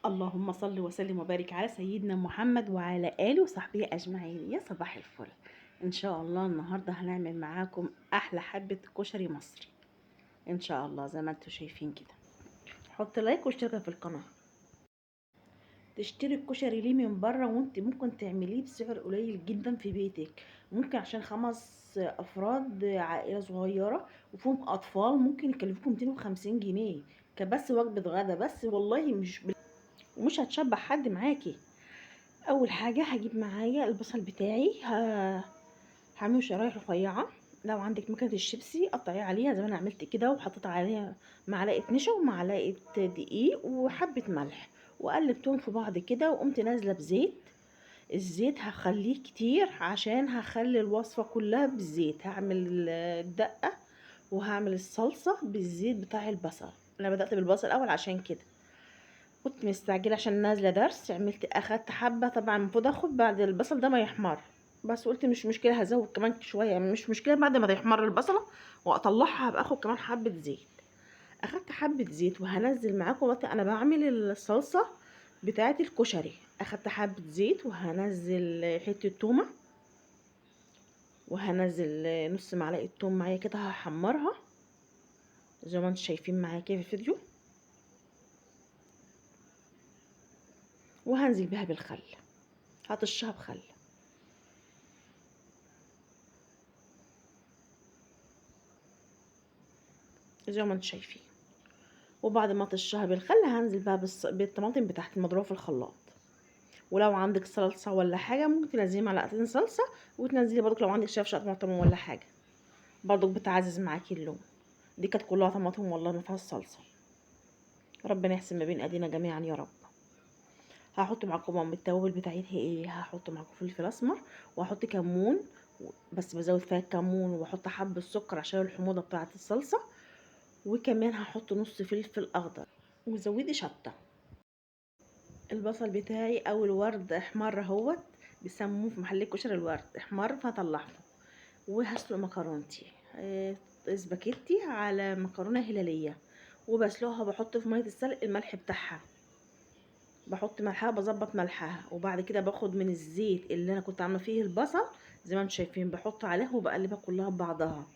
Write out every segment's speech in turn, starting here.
اللهم صل وسلم وبارك على سيدنا محمد وعلى آله وصحبه أجمعين. يا صباح الفل. إن شاء الله النهاردة هنعمل معاكم أحلى حبة كشري مصري إن شاء الله زي ما انتوا شايفين كده. حط لايك واشترك في القناة. تشتري الكشري ليه من بره وانت ممكن تعمليه بسعر قليل جدا في بيتك. ممكن عشان 5 أفراد عائلة صغيرة وفيهم أطفال ممكن يكلفوكم 250 جنيه كبس وجبة غدا بس، والله مش هتشبع حد معاكي. اول حاجه هجيب معايا البصل بتاعي، هعمله شرايح رفيعه. لو عندك مكنه الشيبسي قطعيه عليها زي ما انا عملت كده، وحطيت عليها معلقه نشا ومعلقه دقيق وحبه ملح وقلبتهم في بعض كده، وقمت نازله بزيت. الزيت هخليه كتير عشان هخلي الوصفه كلها بالزيت. هعمل الدقه وهعمل الصلصه بالزيت بتاع البصل. انا بدات بالبصل الاول عشان كده كنت مستعجله عشان نازله درس. اخدت حبه، طبعا المفروض اخد بعد البصل ده ما يحمر، بس قلت مش مشكله هزود كمان شويه، مش مشكله بعد ما يحمر البصله واطلعها هبقى اخد كمان حبه زيت. اخدت حبه زيت وهنزل معاكم وقت انا بعمل الصلصه بتاعه الكشري. اخدت حبه زيت وهنزل حته تومه، وهنزل نص معلقه توم معايا كده هحمرها زي ما انتم شايفين معايا كده في الفيديو، وهنزل بيها بالخل. هطشها بخل زي ما انتم شايفين. وبعد ما اطشها بالخل هنزل بقى بالطماطم بتاعت المضروبه في الخلاط. ولو عندك صلصه ولا حاجه ممكن تنزلي معلقتين صلصه، وتنزلي برضك لو عندك شفشق طماطم ولا حاجه برضك بتعزز معاكي اللون. دي كانت كلها طماطم والله ما فيهاش صلصه. ربنا يحسن ما بين ايدينا جميعا يا رب. هحط معاكم التوابل بتاعتها ايه، هحط معاكم فلفل اسمر وهحط كمون، بس بزود فيها الكمون، واحط حبه السكر عشان الحموضه بتاعه الصلصه، وكمان هحط نص فلفل اخضر، وزودي شطه. البصل بتاعي او الورد احمر اهوت، بيسموه في محل الكشري الورد احمر، فهطلعه. وهسلق مكرونتي سباكيتي على مكرونه هلاليه، وبسلقها بحط في ميه السلق الملح بتاعها، بحط ملحها بظبط ملحها. وبعد كده باخد من الزيت اللي انا كنت عامله فيه البصل زي ما انتم شايفين، بحط عليها وبقلبها كلها ببعضها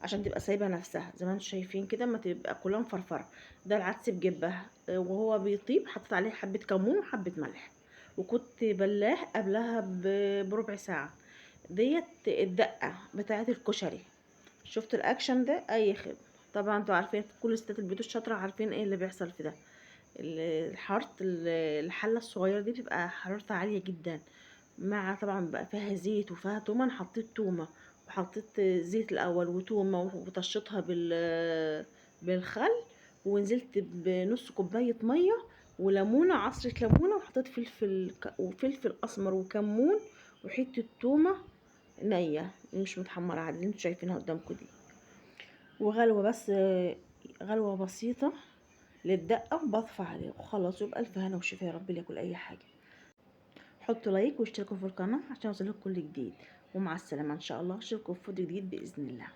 عشان تبقى سايبه نفسها زي ما انتم شايفين كده، ما تبقى كلها مفرفره. ده العدس بجبه، وهو بيطيب حطيت عليه حبه كمون وحبه ملح، وكنت بلاه قبلها بربع ساعه. ديت الدقه بتاعه الكشري. شفت الاكشن ده؟ اي خدمه. طبعا انتوا عارفين كل ستات البيوت الشاطره عارفين ايه اللي بيحصل في ده. الحارة الحله الصغيره دي بتبقى حرارتها عاليه جدا، مع طبعا بقى فيها زيت وفيها تومه. أنا حطيت تومه وحطيت زيت الاول وتومه وطشيتها بالخل، ونزلت بنص كوبايه ميه وليمونه، عصره ليمونه، وحطيت وفلفل اسمر وكمون وحته تومه نيه مش متحمره عادي اللي انتوا شايفينها قدامكم دي، وغلوه بس، غلوه بسيطه للدقه، وبطفى عليه وخلاص. يبقى الف هنا وشفا يا رب لياكل اي حاجه. حطوا لايك واشتركوا في القناة عشان يوصلكوا كل جديد، ومع السلامة ان شاء الله. اشوفكم في فيديو جديد بإذن الله.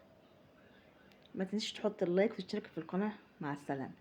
ما تنسيش تحط اللايك وتشترك في القناة. مع السلامة.